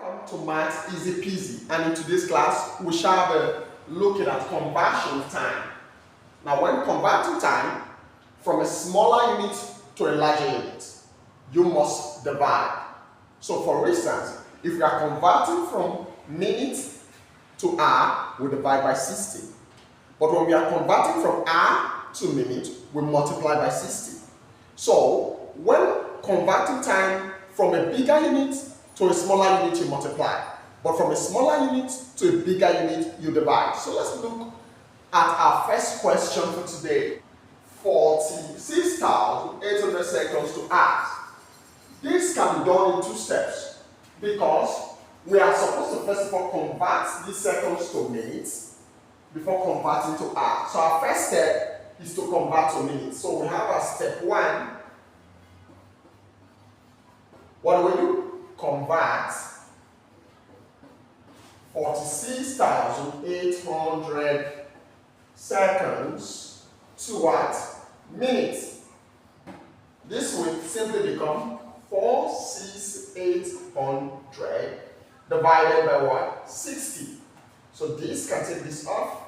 Welcome to Maths Easy Peasy, and in today's class we shall be looking at conversion time. Now when converting time from a smaller unit to a larger unit, you must divide. So for instance, if we are converting from minutes to hour, we divide by 60. But when we are converting from hour to minute, we multiply by 60. So when converting time from a bigger unit to a smaller unit, you multiply. But from a smaller unit to a bigger unit, you divide. So let's look at our first question for today. 46,800 seconds to hours. This can be done in two steps because we are supposed to first of all convert these seconds to minutes before converting to hours. So our first step is to convert to minutes. So we have our step 1. What do we do? Convert 46,800 seconds to what? Minutes. This will simply become 46,800 divided by what? 60. So this can take this off.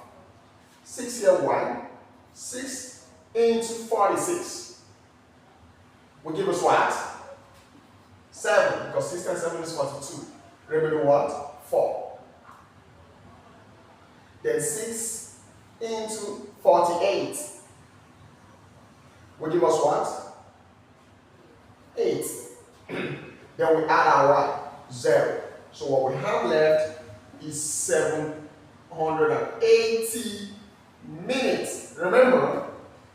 6 here, 1. 6 into 46 will give us what? 7, because 6 times 7 is 42. Remaining what? 4. Then 6 into 48 will give us what? 8. Then we add our what? 0. So what we have left is 780 minutes. Remember,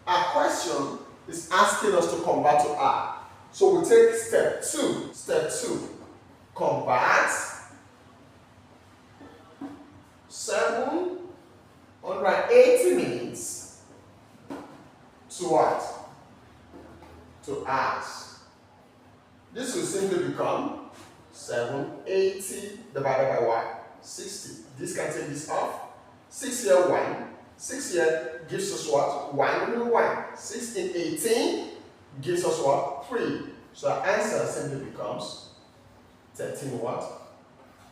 our question is asking us to convert to hour. So we take step 2. Step 2. Convert 780 minutes to what? To hours. This will simply become 780 divided by what? 60. This can take this off. 6 here, 1. 6 here gives us what? 1 1. 6 in 18 gives us what? 3. So our answer simply becomes 13 what?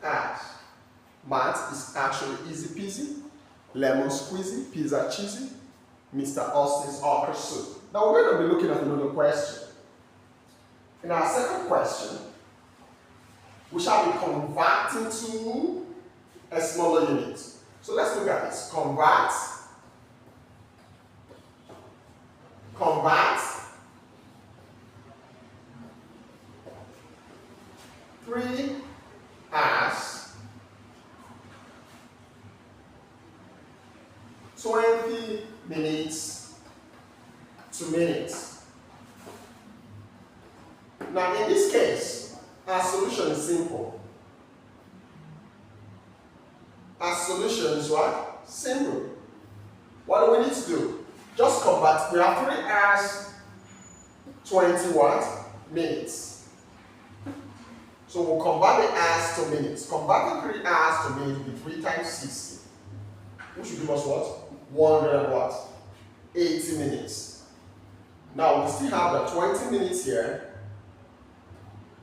Hours. Math is actually easy peasy, lemon squeezy, pizza cheesy, Mr. Austin's okra soup. Now we're going to be looking at another question. In our second question, we shall be converting to a smaller unit. So let's look at this. Convert 3 hours 20 minutes to minutes. Now in this case, our solution is simple. Our solution is what? Simple. What do we need to do? Just convert. We have 3 hours 20 what? Minutes. So we'll convert the hours to minutes. Converting 3 hours to minutes will be 3 times 60. Which will give us what? 180 minutes. Now we still have the 20 minutes here.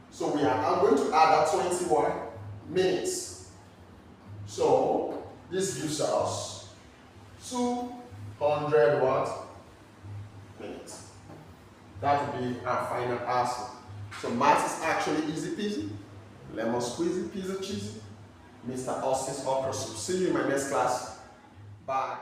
So I'm going to add that 21 minutes. So this gives us 200 what? Minutes. That will be our final answer. So math is actually easy peasy, lemon squeezy, pizza cheesy, Mr. Austin's okra soup. See you in my next class. Bye.